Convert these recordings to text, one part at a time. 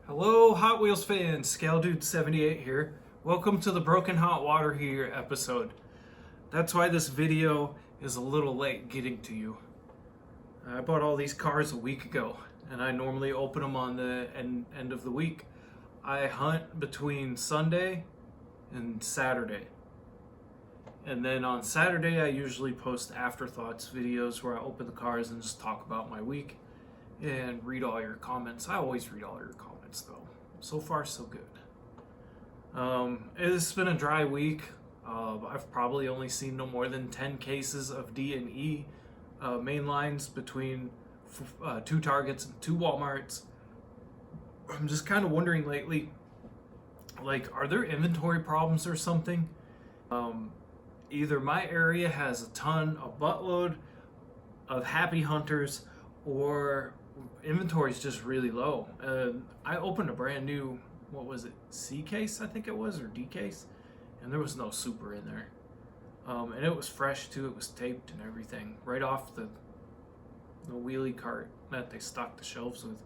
Hello, Hot Wheels fans. ScaleDude78 here. Welcome to the Broken Hot Water Heater episode. That's why this video is a little late getting to you. I bought all these cars a week ago, and I normally open them on the end of the week. I hunt between Sunday and Saturday. And then on Saturday, I usually post Afterthoughts videos where I open the cars and just talk about my week and read all your comments. I always read all your comments though. So far, so good. It's been a dry week. I've probably only seen no more than 10 cases of D and E main lines between 2 Targets and 2 Walmarts. I'm just kind of wondering lately, like, are there inventory problems or something? Either my area has a buttload of happy hunters, or inventory is just really low. I opened a brand new, what was it, C case I think it was, or D case, and there was no Super in there. And it was fresh too. It was taped and everything right off the wheelie cart that they stocked the shelves with.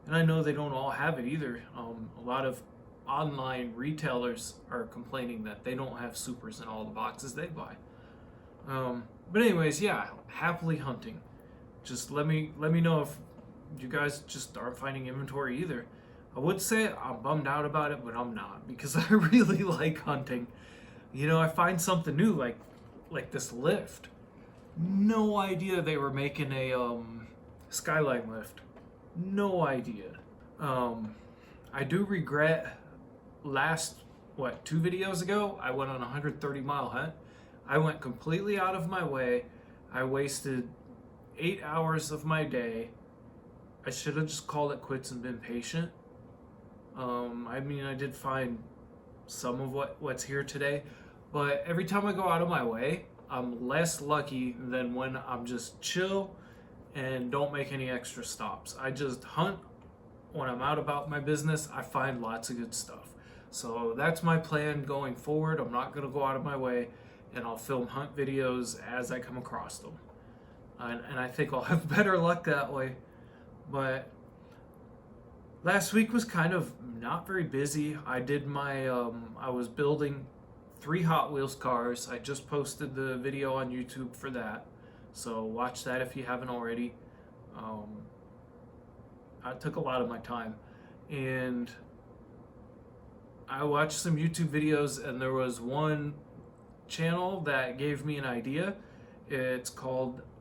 And I know they don't all have it either. A lot of online retailers are complaining that they don't have Supers in all the boxes they buy. But anyways, yeah, happily hunting. Just let me know if you guys just aren't finding inventory either. I would say I'm bummed out about it, but I'm not, because I really like hunting. You know, I find something new, like this lift. No idea they were making a Skyline lift. No idea. I do regret last 2 videos ago I went on a 130-mile hunt. I went completely out of my way. I wasted 8 hours of my day. I should have just called it quits and been patient. I mean, I did find some of what's here today, but every time I go out of my way, I'm less lucky than when I'm just chill and don't make any extra stops. I just hunt when I'm out about my business. I find lots of good stuff. So that's my plan going forward. I'm not going to go out of my way, and I'll film hunt videos as I come across them. And I think I'll have better luck that way. But last week was kind of not very busy. I did my, I was building 3 Hot Wheels cars. I just posted the video on YouTube for that. So watch that if you haven't already. It took a lot of my time. And I watched some YouTube videos, and there was one channel that gave me an idea.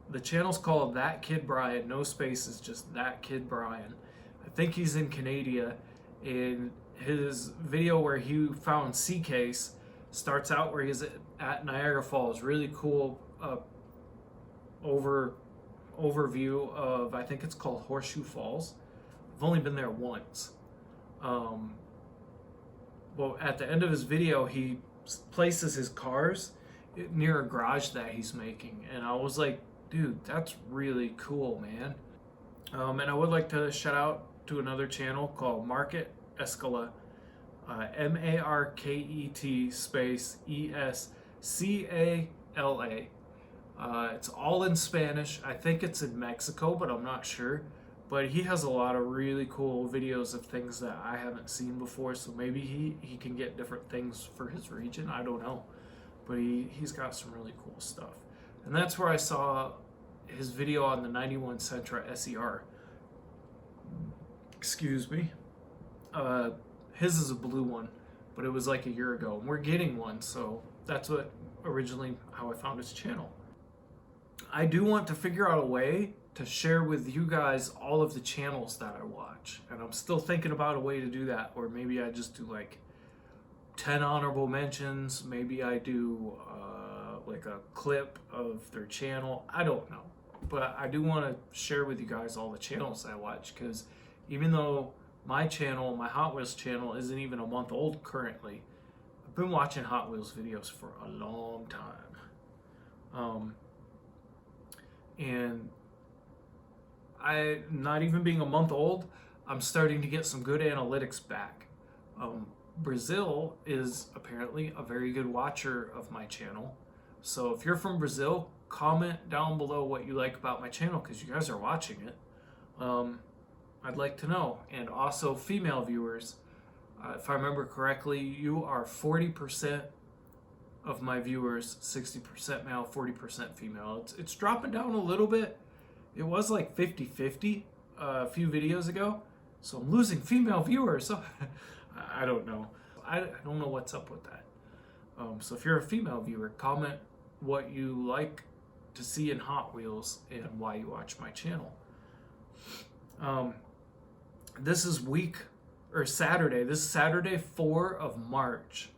The channel's called That Kid Brian, no spaces, just That Kid Brian. I think he's in Canada, and his video where he found C case starts out where he's at Niagara Falls. Really cool overview of, I think it's called Horseshoe Falls. I've only been there once. Well, at the end of his video, he places his cars near a garage that he's making, and I was like, dude, that's really cool, man. And I would like to shout out to another channel called Market Escala, Market space Escala. It's all in Spanish. I think it's in Mexico, but I'm not sure. But he has a lot of really cool videos of things that I haven't seen before, so maybe he can get different things for his region. I don't know. But he's got some really cool stuff. And that's where I saw his video on the 91 Sentra SER. Excuse me. His is a blue one, but it was like a year ago. And we're getting one, so that's how I found his channel. I do want to figure out a way to share with you guys all of the channels that I watch. And I'm still thinking about a way to do that. Or maybe I just do like 10 honorable mentions. Maybe I do like a clip of their channel. I don't know. But I do want to share with you guys all the channels I watch, because even though my channel, my Hot Wheels channel, isn't even a month old currently, I've been watching Hot Wheels videos for a long time. And not even being a month old, I'm starting to get some good analytics back. Brazil is apparently a very good watcher of my channel. So if you're from Brazil, comment down below what you like about my channel, because you guys are watching it. I'd like to know. And also female viewers, if I remember correctly, you are 40% of my viewers, 60% male, 40% female. It's dropping down a little bit. It was like 50-50 a few videos ago. So I'm losing female viewers. So I don't know. I don't know what's up with that. So if you're a female viewer, comment what you like to see in Hot Wheels and why you watch my channel. This is Saturday. This is Saturday 4 of March.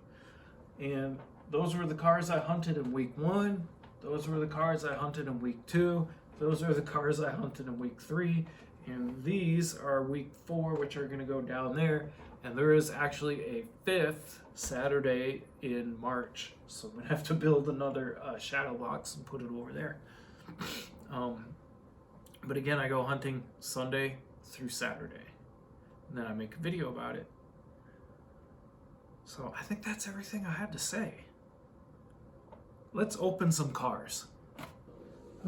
And those were the cars I hunted in week 1. Those were the cars I hunted in week 2. Those are the cars I hunted in week 3. And these are week 4, which are going to go down there. And there is actually a 5th Saturday in March. So I'm going to have to build another shadow box and put it over there. But again, I go hunting Sunday through Saturday. And then I make a video about it. So I think that's everything I had to say. Let's open some cars.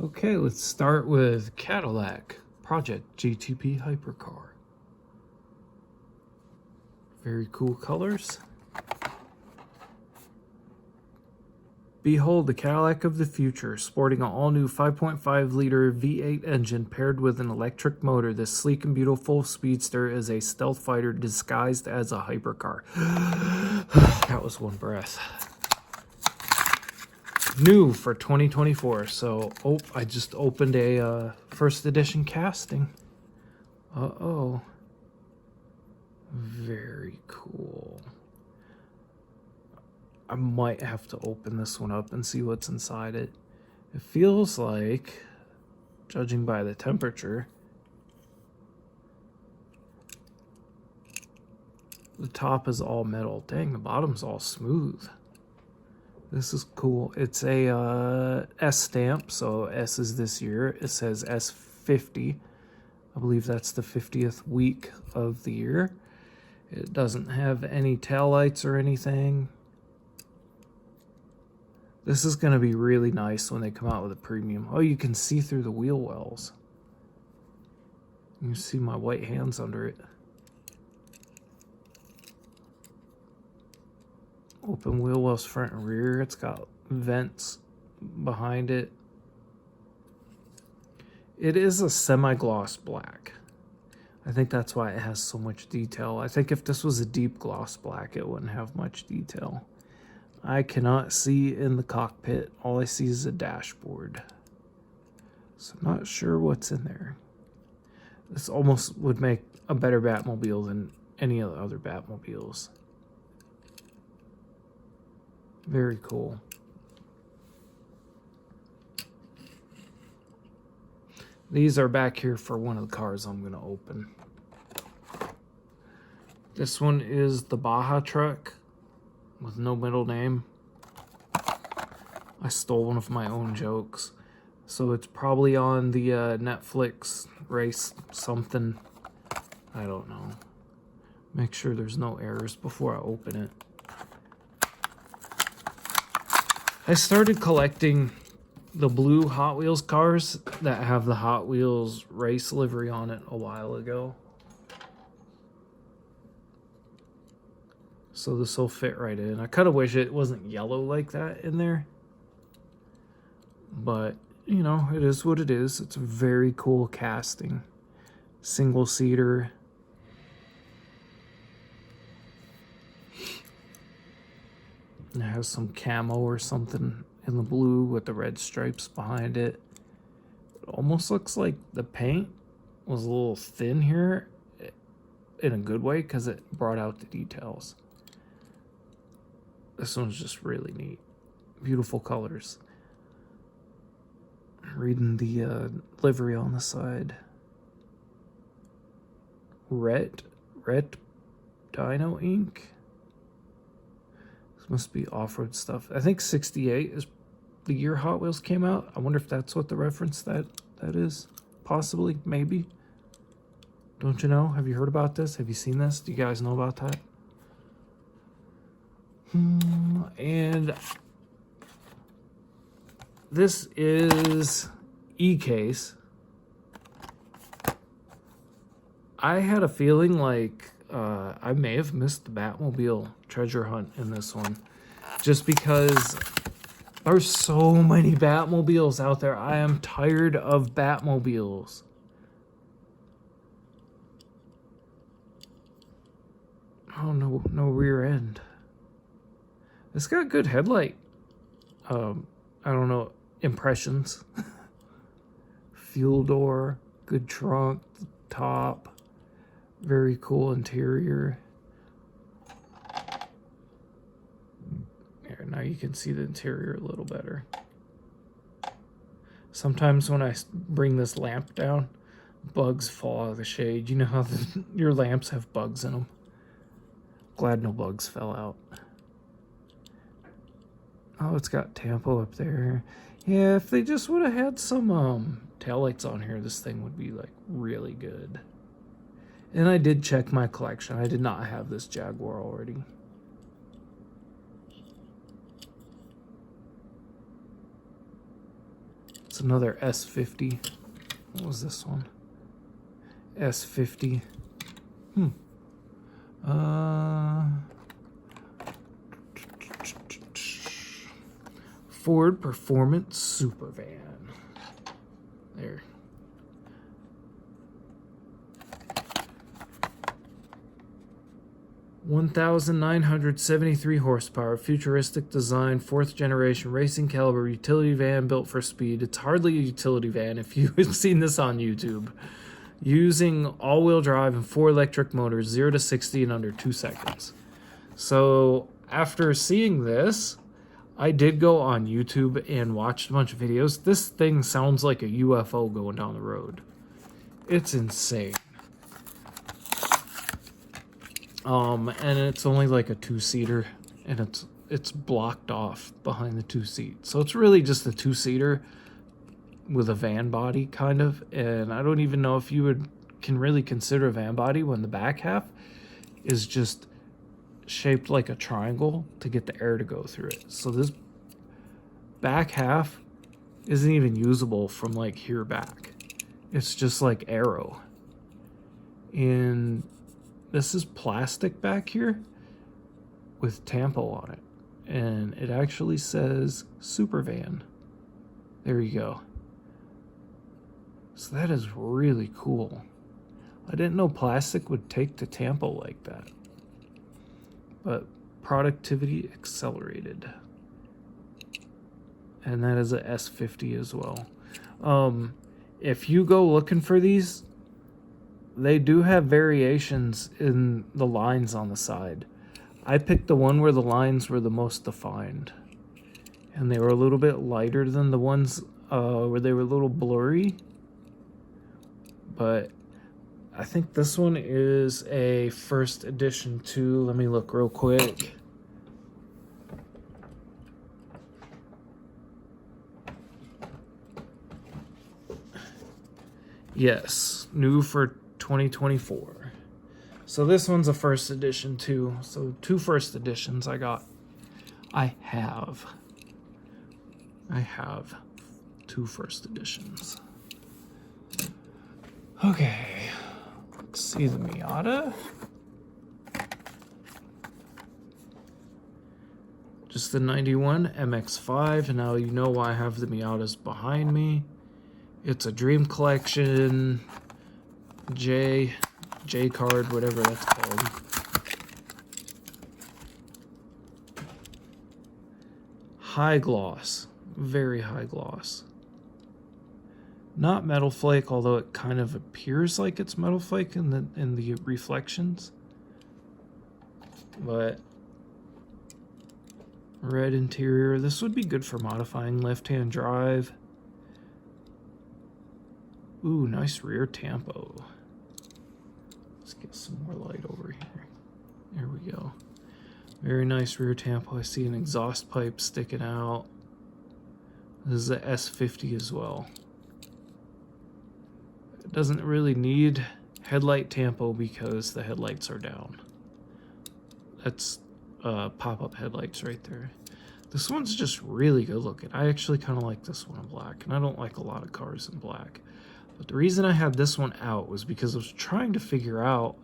Okay, let's start with Cadillac Project GTP Hypercar. Very cool colors. Behold the Cadillac of the future, sporting an all-new 5.5-liter V8 engine paired with an electric motor. This sleek and beautiful speedster is a stealth fighter disguised as a hypercar. That was one breath. New for 2024. So, I just opened a first edition casting. Uh-oh. Very cool. I might have to open this one up and see what's inside it. It feels like, judging by the temperature, the top is all metal. Dang, the bottom's all smooth. This is cool. It's a S stamp, so S is this year. It says S50. I believe that's the 50th week of the year. It doesn't have any taillights or anything. This is going to be really nice when they come out with a premium. Oh, you can see through the wheel wells. You can see my white hands under it. Open wheel wells front and rear. It's got vents behind it. It is a semi-gloss black. I think that's why it has so much detail. I think if this was a deep gloss black, it wouldn't have much detail. I cannot see in the cockpit. All I see is a dashboard. So I'm not sure what's in there. This almost would make a better Batmobile than any of the other Batmobiles. Very cool. These are back here for one of the cars I'm going to open. This one is the Baja Truck with no middle name. I stole one of my own jokes. So it's probably on the Netflix race something. I don't know. Make sure there's no errors before I open it. I started collecting the blue Hot Wheels cars that have the Hot Wheels race livery on it a while ago. So this will fit right in. I kind of wish it wasn't yellow like that in there. But, you know, it is what it is. It's a very cool casting. Single seater. It has some camo or something in the blue with the red stripes behind it. It almost looks like the paint was a little thin here in a good way because it brought out the details. This one's just really neat. Beautiful colors. Reading the livery on the side. Red Dino ink. This must be off-road stuff. I think 68 is the year Hot Wheels came out. I wonder if that's what the reference that is. Possibly, maybe. Don't you know? Have you heard about this? Have you seen this? Do you guys know about that? And this is E-Case. I had a feeling like I may have missed the Batmobile treasure hunt in this one. Just because there's so many Batmobiles out there. I am tired of Batmobiles. Oh, no rear end. It's got good headlight. I don't know, impressions. Fuel door, good trunk, top, very cool interior. There, now you can see the interior a little better. Sometimes when I bring this lamp down, bugs fall out of the shade. You know how your lamps have bugs in them? Glad no bugs fell out. Oh, it's got Tampo up there. Yeah, if they just would have had some taillights on here, this thing would be like really good. And I did check my collection. I did not have this Jaguar already. It's another S50. What was this one? S50. Ford Performance Supervan. There. $1,973 horsepower, futuristic design, 4th generation racing caliber utility van built for speed. It's hardly a utility van if you've seen this on YouTube. Using all-wheel drive and 4 electric motors, 0 to 60 in under 2 seconds. So after seeing this, I did go on YouTube and watched a bunch of videos. This thing sounds like a UFO going down the road. It's insane. And it's only like a 2-seater, and it's blocked off behind the 2 seats. So it's really just a 2-seater with a van body, kind of. And I don't even know if you can really consider a van body when the back half is just shaped like a triangle to get the air to go through it. So this back half isn't even usable from like here back. It's just like aero. And this is plastic back here with Tampo on it. And it actually says Supervan. There you go. So that is really cool. I didn't know plastic would take to Tampo like that. But productivity accelerated. And that is a S50 as well. If you go looking for these, they do have variations in the lines on the side. I picked the one where the lines were the most defined. And they were a little bit lighter than the ones where they were a little blurry. But I think this one is a first edition too. Let me look real quick. Yes, new for 2024. So this one's a first edition too. So 2 first editions I got. I have 2 first editions. Okay, let's see the Miata. Just the 91 MX-5, and now you know why I have the Miatas behind me. It's a Dream Collection J card, whatever that's called. High gloss, very high gloss. Not metal flake, although it kind of appears like it's metal flake in the reflections. But red interior. This would be good for modifying left-hand drive. Ooh, nice rear Tampo. Let's get some more light over here. There we go. Very nice rear Tampo. I see an exhaust pipe sticking out. This is a S50 as well. It doesn't really need headlight Tampo because the headlights are down. That's pop-up headlights right there. This one's just really good looking. I actually kind of like this one in black, and I don't like a lot of cars in black. But the reason I had this one out was because I was trying to figure out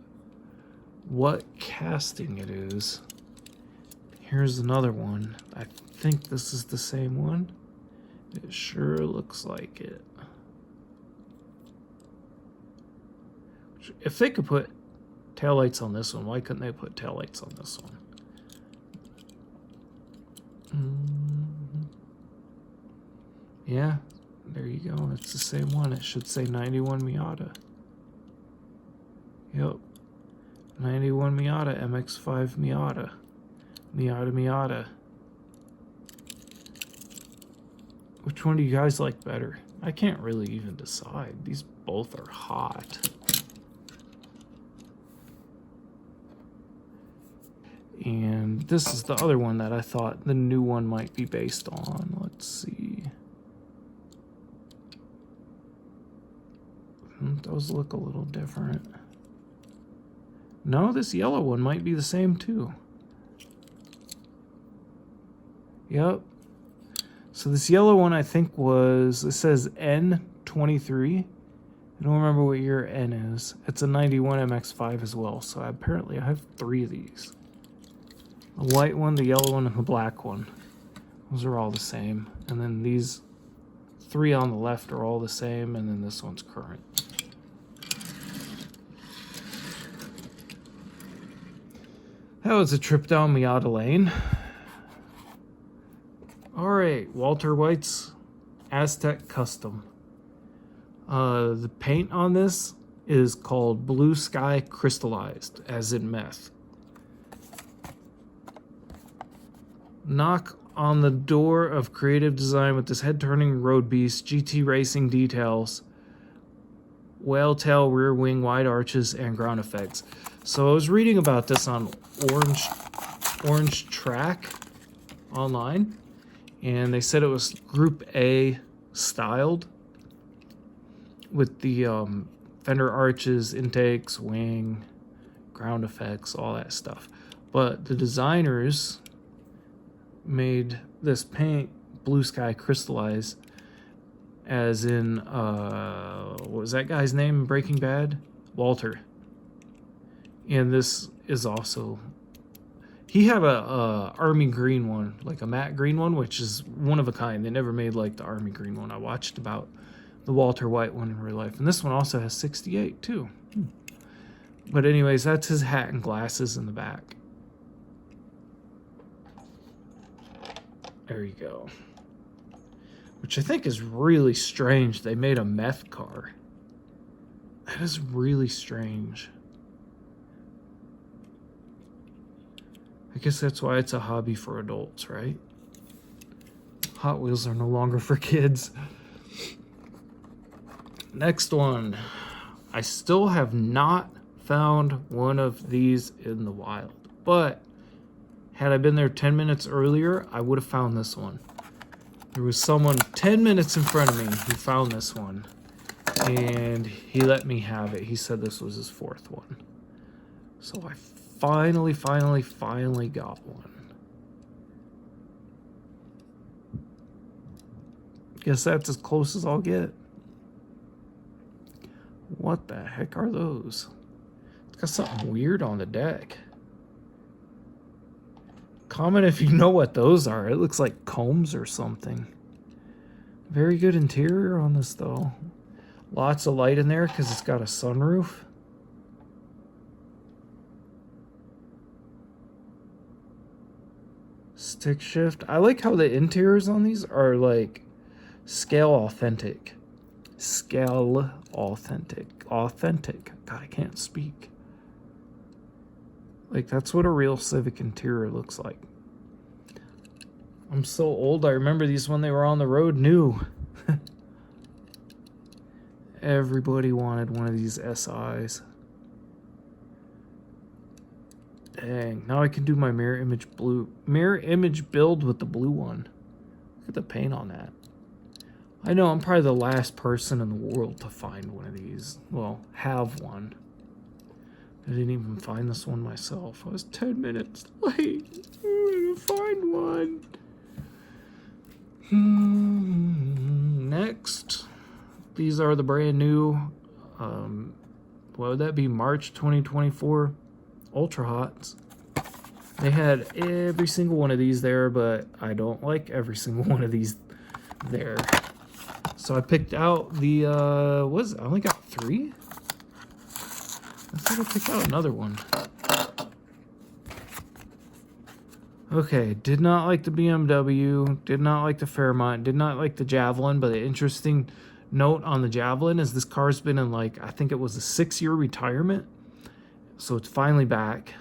what casting it is. Here's another one. I think this is the same one. It sure looks like it. If they could put taillights on this one, why couldn't they put taillights on this one? Yeah, there you go. It's the same one. It should say 91 Miata. Yep. 91 Miata, MX-5 Miata. Miata. Which one do you guys like better? I can't really even decide. These both are hot. And this is the other one that I thought the new one might be based on. Let's see. Those look a little different. No, this yellow one might be the same too. Yep. So this yellow one I think was, it says N23. I don't remember what year N is. It's a 91 MX-5 as well. So apparently I have 3 of these. The white one, the yellow one, and the black one. Those are all the same. And then these 3 on the left are all the same, and then this one's current. That was a trip down Miata Lane. Alright, Walter White's Aztek Custom. The paint on this is called Blue Sky Crystallized, as in meth. Knock on the door of creative design with this head-turning road beast, GT racing details, whale tail, rear wing, wide arches, and ground effects. So I was reading about this on Orange Track online, and they said it was Group A styled with the fender arches, intakes, wing, ground effects, all that stuff. But the designers made this paint Blue Sky Crystallize, as in what was that guy's name in Breaking Bad? Walter. And this is also, he had a army green one, like a matte green one, which is one of a kind. They never made like the army green one. I watched about the Walter White one in real life, and this one also has 68 too. But anyways, that's his hat and glasses in the back. There you go. Which I think is really strange. They made a meth car. That is really strange. I guess that's why it's a hobby for adults, right? Hot Wheels are no longer for kids. Next one. I still have not found one of these in the wild, but had I been there 10 minutes earlier, I would have found this one. There was someone 10 minutes in front of me who found this one, and he let me have it. He said this was his 4th one. So I finally got one. Guess that's as close as I'll get. What the heck are those? It's got something weird on the deck. Comment if you know what those are. It looks like combs or something. Very good interior on this though. Lots of light in there because it's got a sunroof. Stick shift. I like how the interiors on these are like scale authentic. Scale authentic. Authentic. God, I can't speak. Like, that's what a real Civic interior looks like. I'm so old, I remember these when they were on the road new. Everybody wanted one of these SIs. Dang, now I can do my mirror image build with the blue one. Look at the paint on that. I know I'm probably the last person in the world to find one of these. Well, have one. I didn't even find this one myself. I was 10 minutes late. I'm gonna find one. Next, These are the brand new, what would that be, March 2024 Ultra Hots. They had every single one of these there, but I don't like every single one of these there. So I picked out the, I only got 3? I thought I picked out another one. Okay, did not like the BMW, did not like the Fairmont, did not like the Javelin, but the interesting note on the Javelin is this car's been in, like, I think it was a 6-year retirement. So it's finally back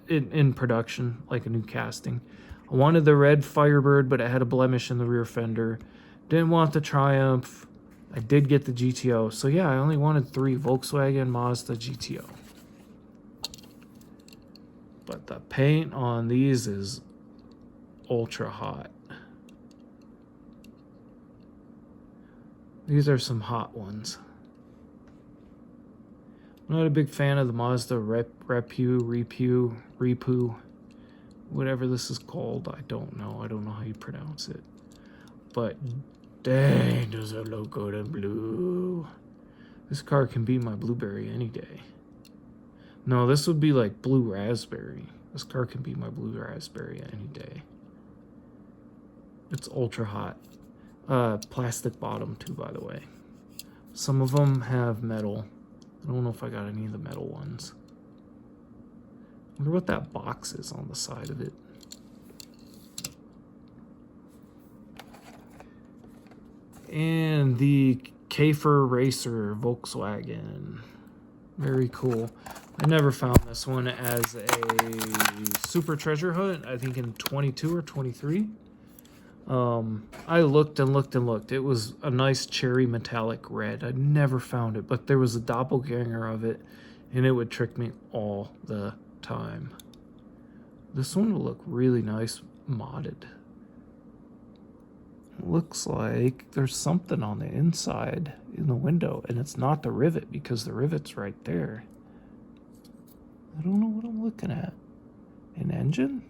in production, like a new casting. I wanted the red Firebird, but it had a blemish in the rear fender. Didn't want the Triumph. I did get the GTO. So yeah, I only wanted 3, Volkswagen, Mazda, GTO. But the paint on these is ultra hot. These are some hot ones. I'm not a big fan of the Mazda Repu, whatever this is called. I don't know. I don't know how you pronounce it. But dang, does it look good in blue. This car can be my blueberry any day. No, this would be like blue raspberry. This car can be my blue raspberry any day. It's ultra hot. Plastic bottom too, by the way. Some of them have metal. I don't know if I got any of the metal ones. I wonder what that box is on the side of it. And the Kafer Racer Volkswagen. Very cool. I never found this one as a super treasure hunt. I think in 22 or 23. I looked and looked and looked. It was a nice cherry metallic red. I never found it, but there was a doppelganger of it, and it would trick me all the time. This one will look really nice modded. It looks like there's something on the inside in the window, and it's not the rivet because the rivet's right there. I don't know what I'm looking at. An engine?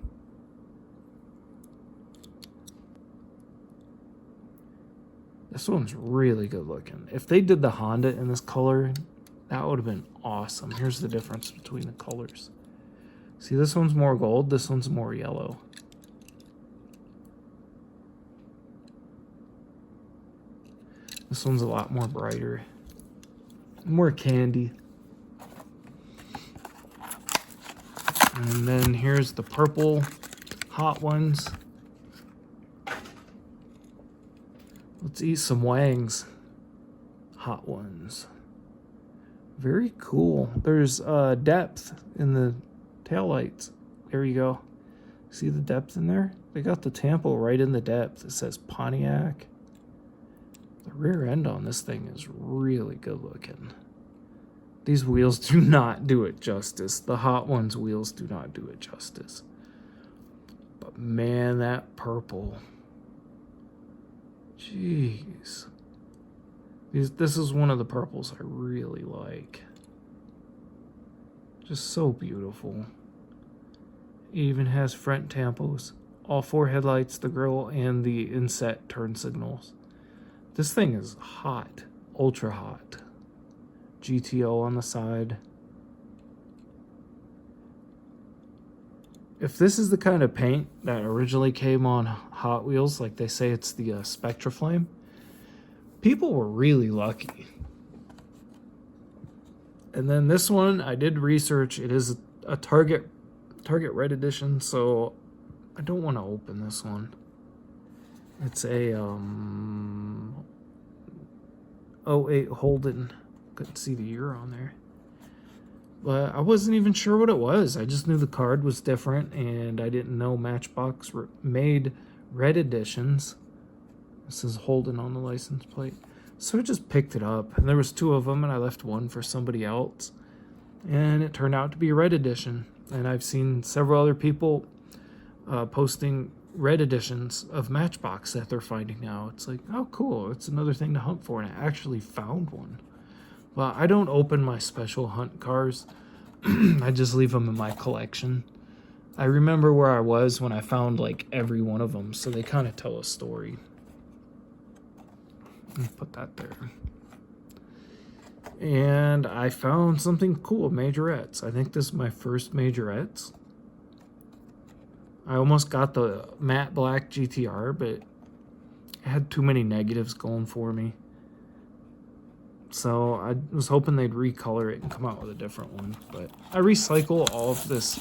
This one's really good looking. If they did the Honda in this color, that would have been awesome. Here's the difference between the colors. See, this one's more gold, this one's more yellow. This one's a lot more brighter. More candy. And then here's the purple Hot Ones. Let's eat some Wangs. Hot Ones. Very cool. There's depth in the taillights. There you go. See the depth in there? They got the tampo right in the depth. It says Pontiac. The rear end on this thing is really good looking. These wheels do not do it justice. The Hot Ones wheels do not do it justice. But man, that purple. Jeez. This is one of the purples I really like. Just so beautiful. It even has front tampos, all 4 headlights, the grille, and the inset turn signals. This thing is hot, ultra hot. GTO on the side. If this is the kind of paint that originally came on Hot Wheels, like they say it's the Spectra Flame, people were really lucky. And then this one, I did research. It is a Target Red Edition, so I don't want to open this one. It's a 08 Holden. Couldn't see the year on there. But I wasn't even sure what it was. I just knew the card was different, and I didn't know Matchbox made red editions. This is Holden on the license plate. So I just picked it up, and there was 2 of them, and I left one for somebody else. And it turned out to be a red edition. And I've seen several other people posting red editions of Matchbox that they're finding now. It's like, oh, cool. It's another thing to hunt for, and I actually found one. Well, I don't open my special hunt cars. I just leave them in my collection. I remember where I was when I found like every one of them, so they kind of tell a story. Let me put that there. And I found something cool, Majorettes. I think this is my first Majorettes. I almost got the matte black GTR, but it had too many negatives going for me. So I was hoping they'd recolor it and come out with a different one. But I recycle all of this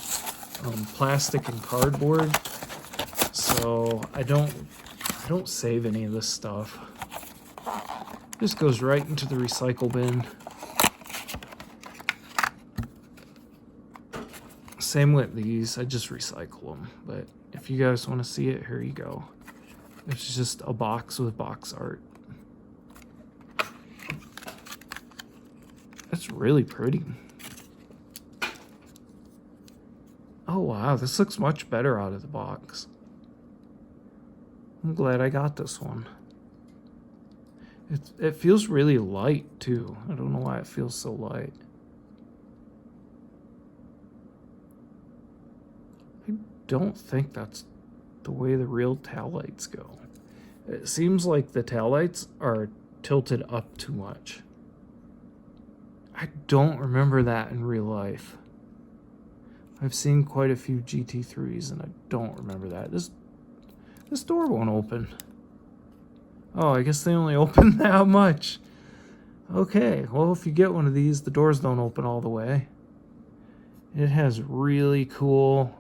plastic and cardboard, so I don't save any of this stuff. This goes right into the recycle bin. Same with these, I just recycle them. But if you guys want to see it, here you go. It's just a box with box art. That's really pretty. Oh wow, this looks much better out of the box. I'm glad I got this one. It feels really light too. I don't know why it feels so light. I don't think that's the way the real taillights go. It seems like the taillights are tilted up too much. I don't remember that in real life. I've seen quite a few GT3s and I don't remember that. This door won't open. Oh, I guess they only open that much. Okay, well, if you get one of these, the doors don't open all the way. It has really cool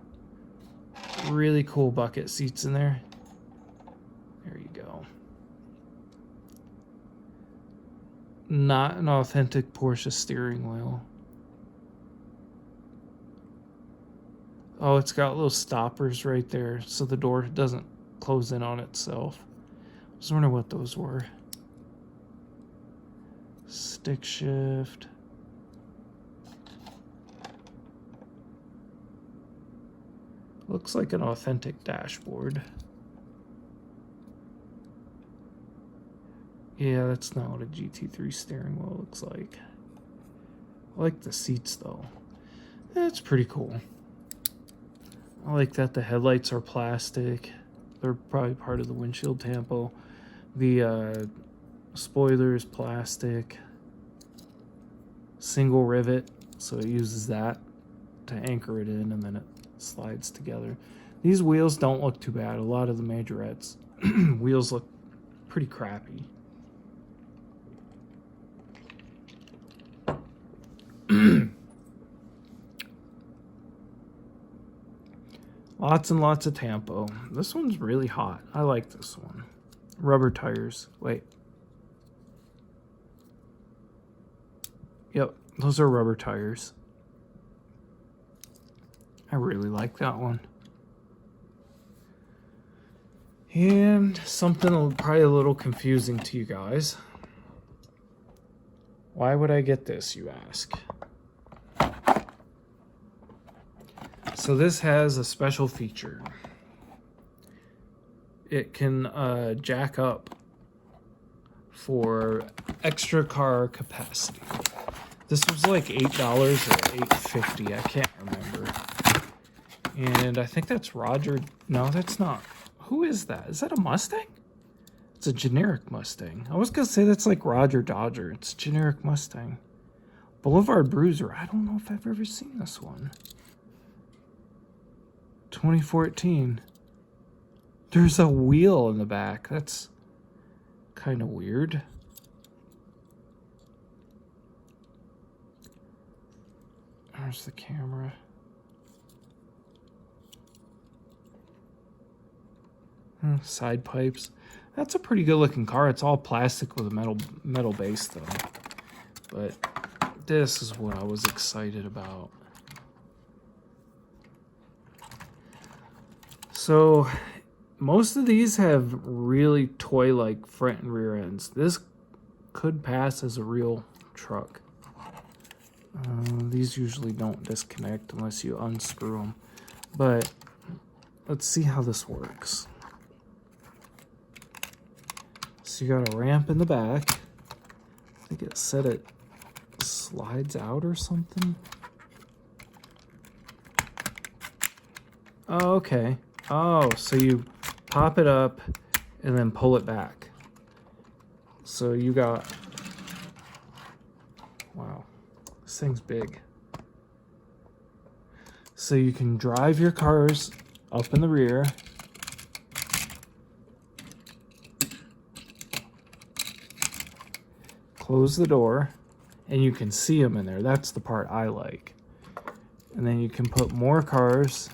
bucket seats in there. There you go. Not an authentic Porsche steering wheel. Oh, it's got little stoppers right there so the door doesn't close in on itself. I was wondering what those were. Stick shift. Looks like an authentic dashboard. Yeah, that's not what a GT3 steering wheel looks like. I like the seats though. That's pretty cool. I like that the headlights are plastic. They're probably part of the windshield tampo. The spoiler is plastic. Single rivet, so it uses that to anchor it in and then it slides together. These wheels don't look too bad. A lot of the Majorettes wheels look pretty crappy. Lots and lots of tampo. This one's really hot. I like this one. Rubber tires. Wait. Yep, those are rubber tires. I really like that one. And something probably a little confusing to you guys. Why would I get this, you ask? So this has a special feature. It can jack up for extra car capacity. This was like $8 or $8.50. I can't remember. And I think that's Roger. No, that's not. Who is that? Is that a Mustang? It's a generic Mustang. I was going to say that's like Roger Dodger. It's a generic Mustang. Boulevard Bruiser. I don't know if I've ever seen this one. 2014. There's a wheel in the back. That's kind of weird. There's the camera. Side pipes. That's a pretty good looking car. It's all plastic with a metal base though. But this is what I was excited about. So most of these have really toy-like front and rear ends. This could pass as a real truck. These usually don't disconnect unless you unscrew them. But let's see how this works. So you got a ramp in the back. I think it said it slides out or something. Oh, okay. Oh, so you pop it up and then pull it back. So you got This thing's big. So you can drive your cars up in the rear. Close the door, and you can see them in there. That's the part I like. And then you can put more cars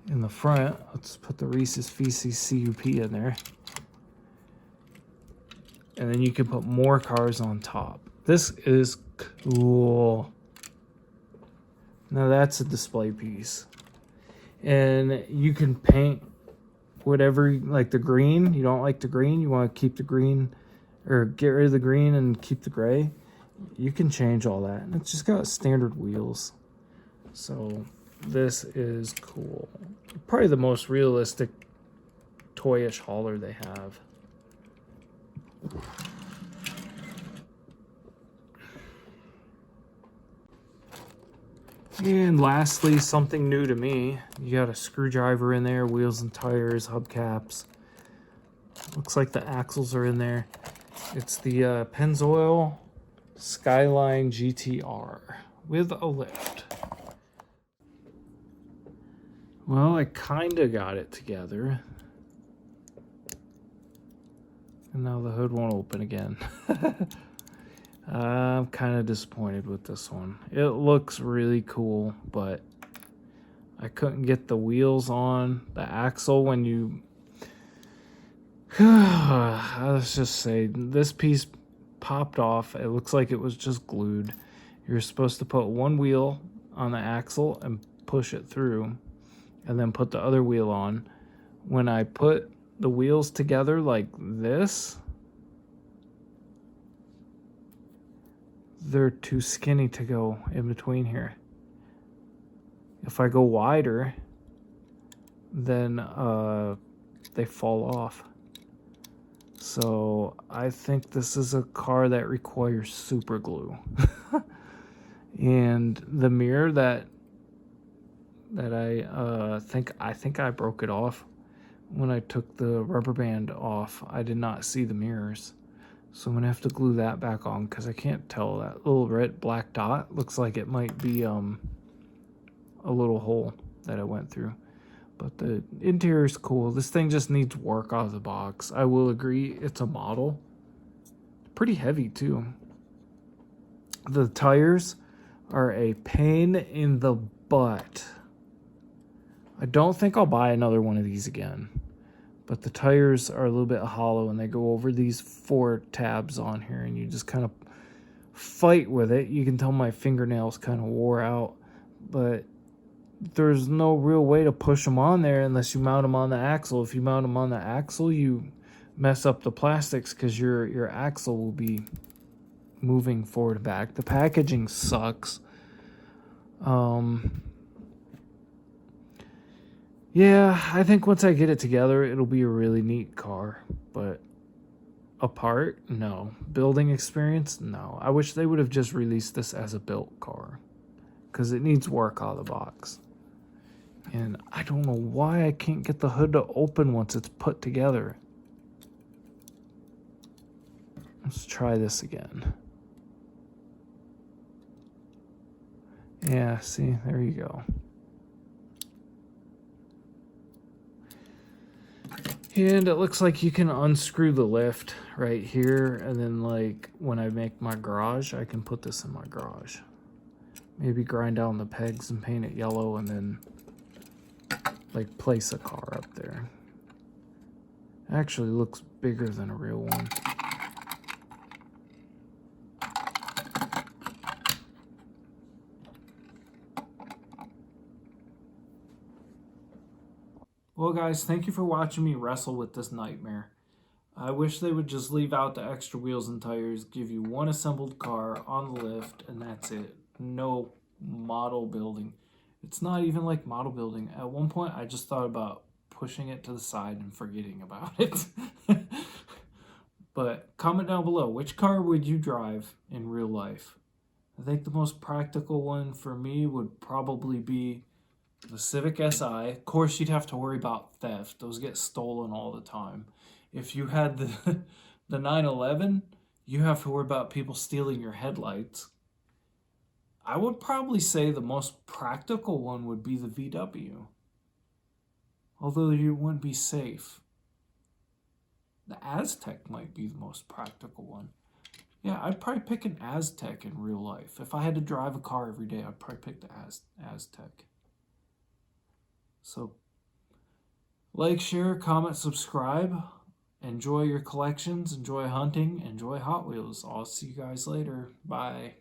in the front. Let's put the Reese's Feces CUP in there. And then you can put more cars on top. This is cool. Now that's a display piece. And you can paint whatever, like the green. You don't like the green, you want to keep the green, or get rid of the green and keep the gray. You can change all that. And it's just got standard wheels. So this is cool. Probably the most realistic toyish hauler they have. And lastly, something new to me. You got a screwdriver in there, wheels and tires, hubcaps. Looks like the axles are in there. It's the Pennzoil Skyline GTR with a lift. Well, I kind of got it together. And now the hood won't open again. I'm kind of disappointed with this one. It looks really cool, but I couldn't get the wheels on. The axle, when you... let's just say, this piece popped off. It looks like it was just glued. You're supposed to put one wheel on the axle and push it through, and then put the other wheel on. When I put the wheels together like this, they're too skinny to go in between here. If I go wider, then they fall off. So I think this is a car that requires super glue. And the mirror that I think I broke it off when I took the rubber band off. I did not see the mirrors, so I'm gonna have to glue that back on because I can't tell. That little red black dot looks like it might be a little hole that I went through. But the interior is cool. This thing just needs work out of the box. I will agree, it's a model. Pretty heavy too. The tires are a pain in the butt. I don't think I'll buy another one of these again. But the tires are a little bit hollow, and they go over these 4 tabs on here, and you just kind of fight with it. You can tell my fingernails kind of wore out, but there's no real way to push them on there unless you mount them on the axle. If you mount them on the axle, you mess up the plastics because your axle will be moving forward and back. The packaging sucks. Yeah, I think once I get it together, it'll be a really neat car. But apart, no. Building experience, no. I wish they would have just released this as a built car, because it needs work out of the box. And I don't know why I can't get the hood to open once it's put together. Let's try this again. Yeah, see, there you go. And it looks like you can unscrew the lift right here, and then like when I make my garage, I can put this in my garage. Maybe grind down the pegs and paint it yellow, and then like place a car up there. Actually looks bigger than a real one. Well guys, thank you for watching me wrestle with this nightmare. I wish they would just leave out the extra wheels and tires, give you one assembled car on the lift, and that's it. No model building. It's not even like model building. At one point, I just thought about pushing it to the side and forgetting about it. But comment down below, which car would you drive in real life? I think the most practical one for me would probably be the Civic Si. Of course, you'd have to worry about theft. Those get stolen all the time. If you had the 911, you have to worry about people stealing your headlights. I would probably say the most practical one would be the VW. Although you wouldn't be safe. The Aztek might be the most practical one. Yeah, I'd probably pick an Aztek in real life. If I had to drive a car every day, I'd probably pick the Aztek. So, like, share, comment, subscribe. Enjoy your collections. Enjoy hunting. Enjoy Hot Wheels. I'll see you guys later. Bye.